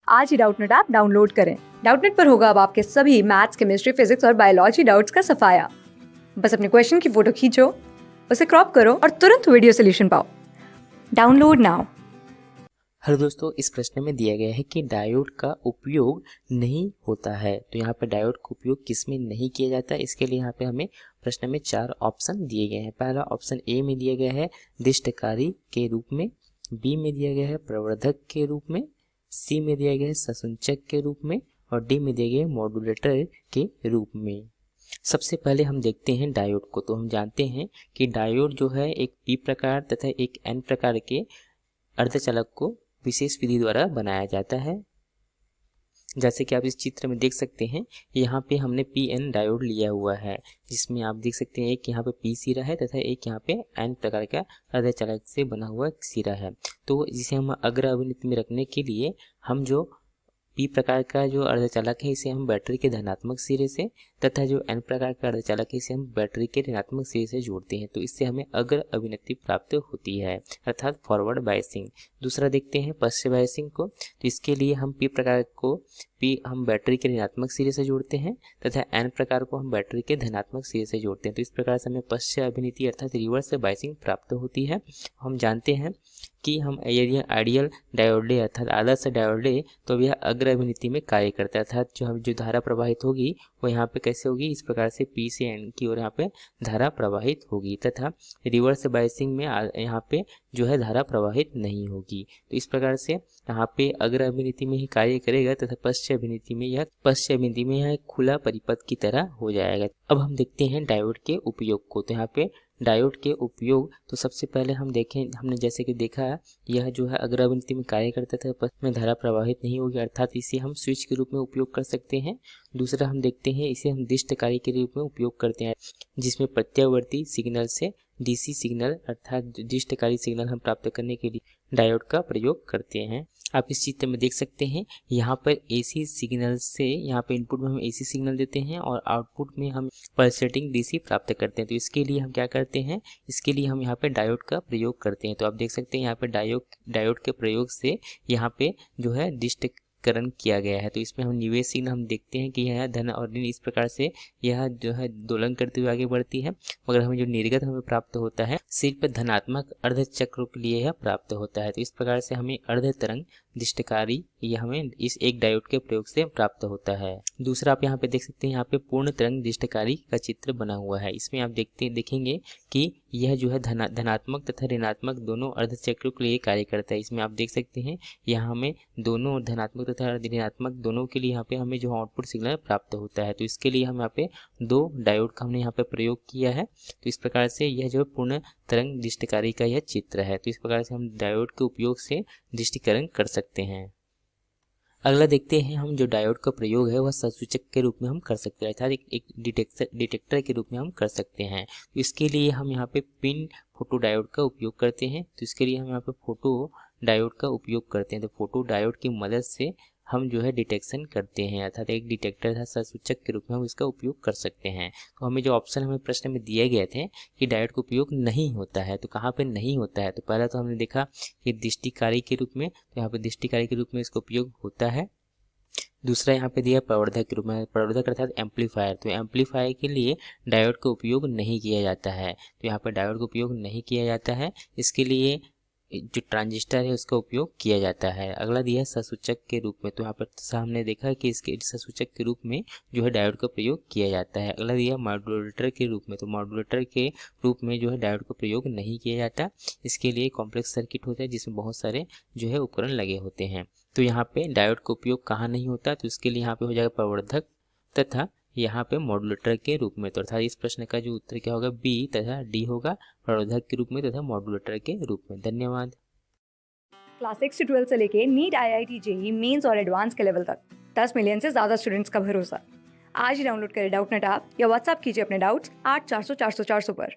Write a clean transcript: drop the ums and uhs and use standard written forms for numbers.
आज ही Doubtnut app download करें। Doubtnut पर होगा अब आपके सभी मैथ्स, केमिस्ट्री, फिजिक्स और बायोलॉजी डाउट्स का सफाया। बस अपने क्वेश्चन की फोटो खींचो, उसे क्रॉप करो और तुरंत वीडियो सोल्यूशन पाओ। Download now. हेलो दोस्तों, इस प्रश्न में दिया गया है कि डायोड का उपयोग नहीं होता है। तो यहाँ पे डायोड का उपयोग किस में नहीं किया जाता है, इसके लिए यहाँ पे हमें प्रश्न में 4 ऑप्शन दिए गए हैं। पहला ऑप्शन ए में दिया गया है दिष्टकारी के रूप में, बी में दिया गया है प्रवर्धक के रूप में, सी में दिया गया है संसूचक के रूप में और डी में दिया गया है मॉड्यूलेटर के रूप में। सबसे पहले हम देखते हैं डायोड को। तो हम जानते हैं कि डायोड जो है एक पी प्रकार तथा एक एन प्रकार के अर्धचालक को विशेष विधि द्वारा बनाया जाता है। जैसे कि आप इस चित्र में देख सकते हैं, यहाँ पे हमने पी एन डायोड लिया हुआ है, जिसमें आप देख सकते हैं एक यहाँ पे पी सिरा है तथा एक यहाँ पे एन प्रकार का अर्धचालक से बना हुआ सिरा है। तो जिसे हम अग्र अभिनित में रखने के लिए हम जो पी प्रकार का जो अर्धचालक है इसे हम बैटरी के धनात्मक सिरे से तथा जो एन प्रकार का अर्धचालक है इसे हम बैटरी के ऋणात्मक सिरे से जोड़ते हैं। तो इससे हमें अग्र अभिनति प्राप्त होती है, अर्थात फॉरवर्ड बायसिंग। दूसरा देखते हैं पश्च बायसिंग को। तो इसके लिए हम पी प्रकार को हम बैटरी के ऋणात्मक सिरे से जोड़ते हैं तथा एन प्रकार को हम बैटरी के धनात्मक सिरे से जोड़ते हैं। तो इस प्रकार से हमें पश्च अभिनति अर्थात रिवर्स बायसिंग प्राप्त होती है। हम जानते हैं कि हम यदि आइडियल डायोड ले अर्थात आदर्श डायोड ले तो यह अग्र अभिनति में कार्य करता है, अर्थात जो धारा प्रवाहित होगी वो यहाँ पे कैसे होगी, इस प्रकार से पी से एन की ओर यहाँ पे धारा प्रवाहित होगी तथा रिवर्स बायसिंग में यहाँ पे जो है धारा प्रवाहित नहीं होगी। तो इस प्रकार से यहाँ पे अग्र अभिनति में ही कार्य करेगा तथा पश्च अभिनति में यह एक खुला परिपथ की तरह हो जाएगा। अब हम देखते हैं डायोड के उपयोग को। तो यहाँ पे डायोड के उपयोग, तो सबसे पहले हमने जैसे कि देखा यह जो है अग्र अभिनति में कार्य करता था, पश्च में धारा प्रवाहित नहीं होगी, अर्थात इसे हम स्विच के रूप में उपयोग कर सकते हैं। दूसरा हम देखते हैं इसे हम दिष्टकारी के रूप में उपयोग करते हैं, जिसमें प्रत्यावर्ती सिग्नल से डीसी सिग्नल अर्थात दिष्टकारी सिग्नल हम प्राप्त करने के लिए डायोड का प्रयोग करते हैं। आप इस चित्र में देख सकते हैं यहाँ पर एसी सिग्नल से यहाँ पे इनपुट में हम एसी सिग्नल देते हैं और आउटपुट में हम पल्सेटिंग डीसी प्राप्त करते हैं। तो इसके लिए हम क्या करते हैं, इसके लिए हम यहाँ पे डायोड का प्रयोग करते हैं। तो आप देख सकते हैं यहाँ पे डायोड के प्रयोग से यहाँ पे जो है डिष्टकरण किया गया है। तो इसमें हम निवेश सिग्नल हम देखते हैं कि यह धन और ऋण इस प्रकार से यह जो है दोलन करते हुए आगे बढ़ती है, मगर हमें जो निर्गत हमें प्राप्त होता है सिर्फ धनात्मक अर्ध चक्र के लिए यह प्राप्त होता है। तो इस प्रकार से हमें अर्ध तरंग दिष्टकारी यह हमें इस एक डायोड के प्रयोग से प्राप्त होता है। दूसरा आप यहाँ पे देख सकते हैं, यहाँ पे पूर्ण तरंग दिष्टकारी का चित्र बना हुआ है। इसमें आप देखेंगे कि यह जो है धनात्मक तथा ऋणात्मक दोनों अर्धचक्रों के लिए कार्य करता है। इसमें आप देख सकते हैं यहाँ हमें दोनों धनात्मक तथा ऋणात्मक दोनों के लिए यहाँ पे हमें जो आउटपुट सिग्नल प्राप्त होता है। तो इसके लिए हम यहाँ पे 2 डायोड का हमने यहाँ पे प्रयोग किया है। तो इस प्रकार से यह जो पूर्ण तरंग दिष्टकारी का यह चित्र है। तो इस प्रकार से हम डायोड के उपयोग से दिष्टीकरण कर सकते हैं। अगला देखते हैं हम जो डायोड का प्रयोग है वह संसूचक के रूप में हम कर सकते हैं, अर्थात एक डिटेक्टर के रूप में हम कर सकते हैं। तो इसके लिए हम यहाँ पे पिन फोटो डायोड का उपयोग करते हैं। तो इसके लिए हम यहाँ पे फोटो डायोड का उपयोग करते हैं। तो फोटो डायोड की मदद से हम जो है डिटेक्शन करते हैं, अर्थात एक डिटेक्टर था संसूचक के रूप में हम इसका उपयोग कर सकते हैं। तो हमें जो ऑप्शन हमें प्रश्न में दिए गए थे कि डायोड का उपयोग नहीं होता है, तो कहाँ पे नहीं होता है, तो पहला तो हमने देखा कि दिष्टिकारी के रूप में, तो यहाँ पे दिष्टिकारी के रूप में इसका उपयोग होता है। दूसरा यहाँ पे दिया प्रवर्धक के रूप में, प्रवर्धक अर्थात एम्पलीफायर। तो एम्पलीफायर के लिए डायोड का उपयोग नहीं किया जाता है। तो यहाँ पर डायोड का उपयोग नहीं किया जाता है, इसके लिए जो ट्रांजिस्टर है उसका उपयोग किया जाता है। अगला दिया है संसूचक के रूप में। तो यहाँ पर हमने देखा कि इसके संसूचक के रूप में जो है डायोड का प्रयोग किया जाता है। अगला दिया मॉड्यूलेटर के रूप में। तो मॉड्यूलेटर के रूप में जो है डायोड का प्रयोग नहीं किया जाता, इसके लिए कॉम्प्लेक्स सर्किट होता है जिसमें बहुत सारे जो है उपकरण लगे होते हैं। तो यहाँ पे डायोड का उपयोग कहाँ नहीं होता, तो इसके लिए यहाँ पे हो जाएगा प्रवर्धक तथा यहाँ पे मॉड्यूलेटर के रूप में। तो अर्थात इस प्रश्न का जो उत्तर क्या होगा, बी तथा डी होगा, प्रवर्धक के रूप में तथा मॉड्यूलेटर के रूप में। धन्यवाद। क्लास 6 से 12 से लेके नीट, IIT, JEE मेंस और एडवांस के लेवल तक 10 मिलियन से ज्यादा स्टूडेंट्स का भरोसा। आज ही डाउनलोड करें डाउटनेट ऐप या व्हाट्सएप कीजिए अपने डाउट्स 8400 400 400 पर।